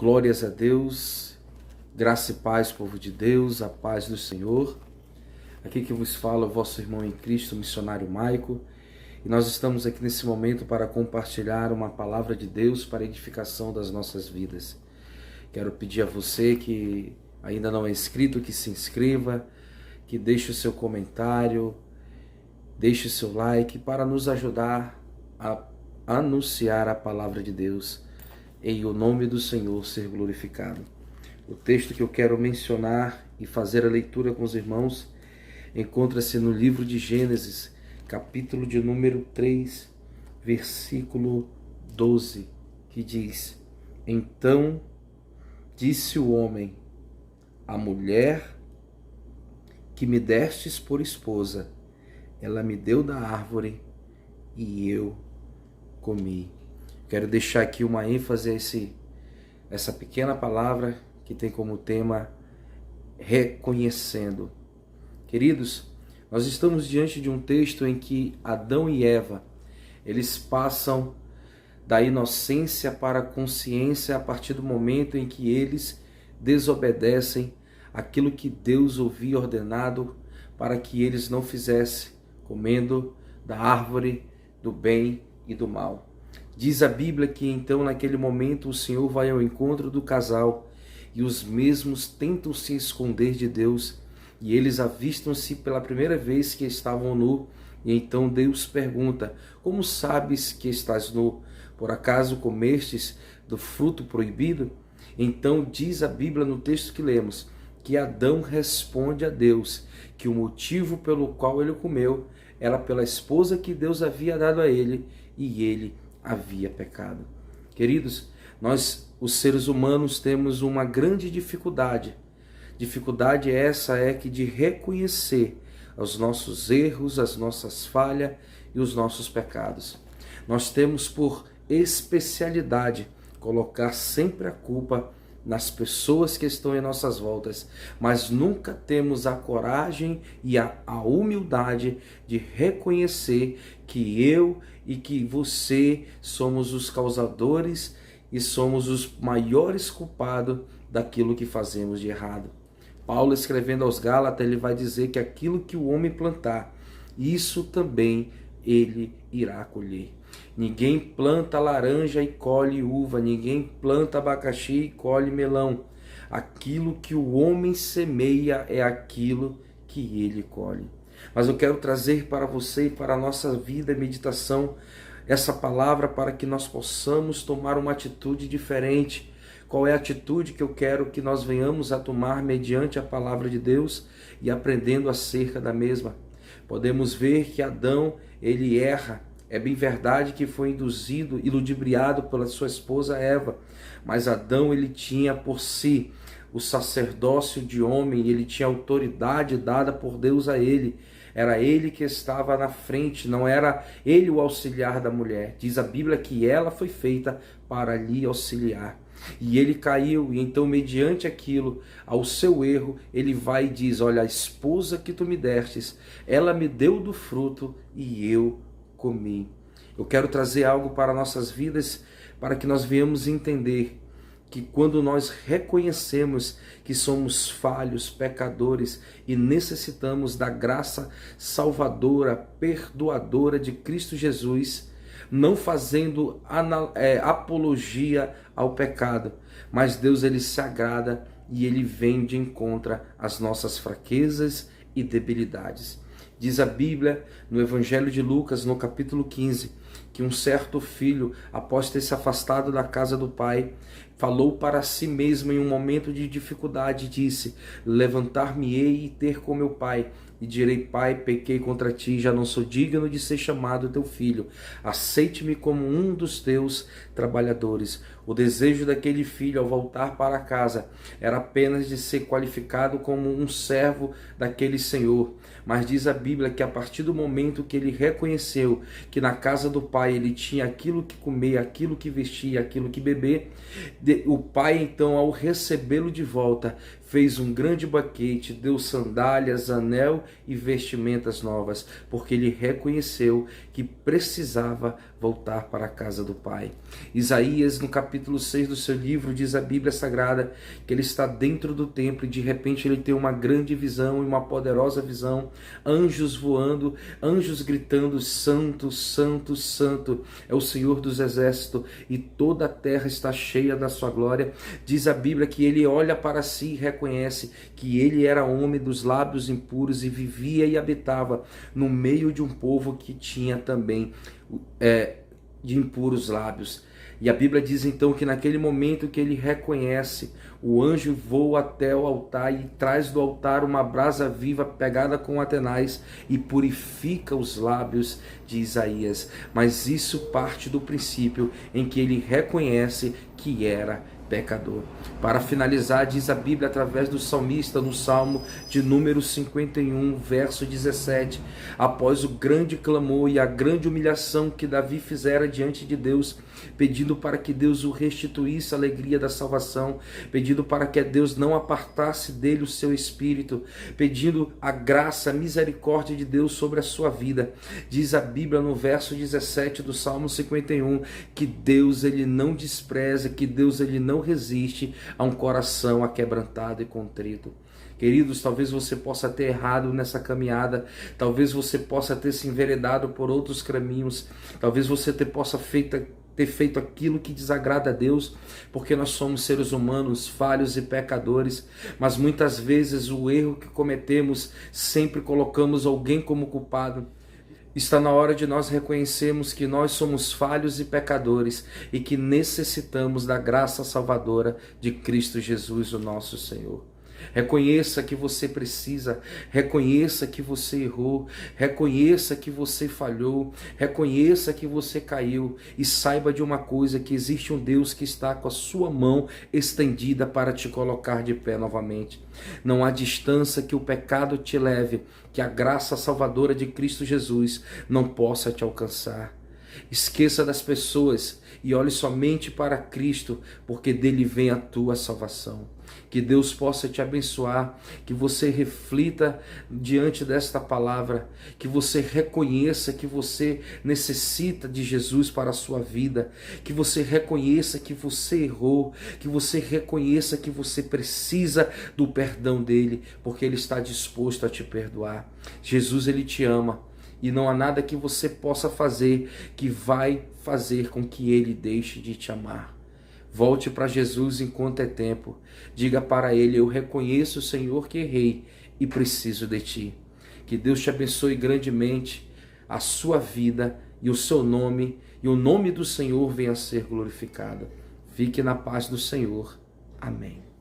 Glórias a Deus, graça e paz, povo de Deus, a paz do Senhor. Aqui que vos fala o vosso irmão em Cristo, missionário Maico, e nós estamos aqui nesse momento para compartilhar uma palavra de Deus para a edificação das nossas vidas. Quero pedir a você que ainda não é inscrito, que se inscreva, que deixe o seu comentário, deixe o seu like para nos ajudar a anunciar a palavra de Deus e o nome do Senhor ser glorificado. O texto que eu quero mencionar e fazer a leitura com os irmãos encontra-se no livro de Gênesis, capítulo de número 3, versículo 12, que diz: Então disse o homem: a mulher que me destes por esposa, ela me deu da árvore e eu comi. Quero deixar aqui uma ênfase a essa pequena palavra que tem como tema reconhecendo. Queridos, nós estamos diante de um texto em que Adão e Eva, eles passam da inocência para a consciência a partir do momento em que eles desobedecem aquilo que Deus havia ordenado para que eles não fizessem, comendo da árvore do bem e do mal. Diz a Bíblia que então naquele momento o Senhor vai ao encontro do casal e os mesmos tentam se esconder de Deus e eles avistam-se pela primeira vez que estavam nu e então Deus pergunta: como sabes que estás nu? Por acaso comestes do fruto proibido? Então diz a Bíblia no texto que lemos que Adão responde a Deus que o motivo pelo qual ele comeu era pela esposa que Deus havia dado a ele e ele havia pecado. Queridos, nós, os seres humanos, temos uma grande dificuldade. Dificuldade essa é que de reconhecer os nossos erros, as nossas falhas e os nossos pecados. Nós temos por especialidade colocar sempre a culpa nas pessoas que estão em nossas voltas, mas nunca temos a coragem e a humildade de reconhecer que eu e que você somos os causadores e somos os maiores culpados daquilo que fazemos de errado. Paulo, escrevendo aos Gálatas, ele vai dizer que aquilo que o homem plantar, isso também ele irá colher. Ninguém planta laranja e colhe uva, ninguém planta abacaxi e colhe melão. Aquilo que o homem semeia é aquilo que ele colhe. Mas eu quero trazer para você e para a nossa vida e meditação essa palavra para que nós possamos tomar uma atitude diferente. Qual é a atitude que eu quero que nós venhamos a tomar mediante a palavra de Deus e aprendendo acerca da mesma? Podemos ver que Adão, ele erra. É bem verdade que foi induzido e ludibriado pela sua esposa Eva, mas Adão, ele tinha por si o sacerdócio de homem, ele tinha autoridade dada por Deus a ele. Era ele que estava na frente, não era ele o auxiliar da mulher. Diz a Bíblia que ela foi feita para lhe auxiliar. E ele caiu, e então mediante aquilo, ao seu erro, ele vai e diz: olha, a esposa que tu me destes, ela me deu do fruto e eu comi. Eu quero trazer algo para nossas vidas, para que nós venhamos entender que quando nós reconhecemos que somos falhos, pecadores e necessitamos da graça salvadora, perdoadora de Cristo Jesus, não fazendo apologia ao pecado, mas Deus, ele se agrada e ele vem de encontro às nossas fraquezas e debilidades. Diz a Bíblia no Evangelho de Lucas, no capítulo 15, que um certo filho, após ter se afastado da casa do pai, falou para si mesmo em um momento de dificuldade, disse: levantar-me-ei e ter com meu pai, e direi: pai, pequei contra ti, já não sou digno de ser chamado teu filho, aceite-me como um dos teus trabalhadores. O desejo daquele filho ao voltar para casa era apenas de ser qualificado como um servo daquele senhor, mas diz a Bíblia que a partir do momento que ele reconheceu que na casa do pai ele tinha aquilo que comer, aquilo que vestir, aquilo que beber, o pai então, ao recebê-lo de volta, fez um grande banquete, deu sandálias, anel e vestimentas novas, porque ele reconheceu que precisava voltar para a casa do Pai. Isaías, no capítulo 6 do seu livro, diz a Bíblia Sagrada que ele está dentro do templo e de repente ele tem uma grande visão e uma poderosa visão, anjos voando, anjos gritando: Santo, Santo, Santo é o Senhor dos Exércitos, e toda a terra está cheia da sua glória. Diz a Bíblia que ele olha para si e reconhece que ele era homem dos lábios impuros e vivia e habitava no meio de um povo que tinha também de impuros lábios. E a Bíblia diz então que naquele momento que ele reconhece, o anjo voa até o altar e traz do altar uma brasa viva pegada com atenaz e purifica os lábios de Isaías. Mas isso parte do princípio em que ele reconhece que era pecador. Para finalizar, diz a Bíblia através do salmista no Salmo de número 51, verso 17: após o grande clamor e a grande humilhação que Davi fizera diante de Deus, pedindo para que Deus o restituísse a alegria da salvação, pedindo para que Deus não apartasse dele o seu espírito, pedindo a graça, a misericórdia de Deus sobre a sua vida, diz a Bíblia no verso 17 do Salmo 51, que Deus ele não despreza, que Deus ele não resiste a um coração aquebrantado e contrito. Queridos, talvez você possa ter errado nessa caminhada, talvez você possa ter se enveredado por outros caminhos, talvez você possa ter feito aquilo que desagrada a Deus, porque nós somos seres humanos falhos e pecadores, mas muitas vezes o erro que cometemos, sempre colocamos alguém como culpado. Está na hora de nós reconhecermos que nós somos falhos e pecadores e que necessitamos da graça salvadora de Cristo Jesus, o nosso Senhor. Reconheça que você precisa, reconheça que você errou, reconheça que você falhou, reconheça que você caiu e saiba de uma coisa, que existe um Deus que está com a sua mão estendida para te colocar de pé novamente. Não há distância que o pecado te leve, que a graça salvadora de Cristo Jesus não possa te alcançar. Esqueça das pessoas e olhe somente para Cristo, porque dele vem a tua salvação. Que Deus possa te abençoar, que você reflita diante desta palavra, que você reconheça que você necessita de Jesus para a sua vida, que você reconheça que você errou, que você reconheça que você precisa do perdão dele, porque ele está disposto a te perdoar. Jesus, ele te ama. E não há nada que você possa fazer que vai fazer com que ele deixe de te amar. Volte para Jesus enquanto é tempo. Diga para ele: eu reconheço, Senhor, que errei e preciso de ti. Que Deus te abençoe grandemente, a sua vida e o seu nome, e o nome do Senhor venha a ser glorificado. Fique na paz do Senhor. Amém.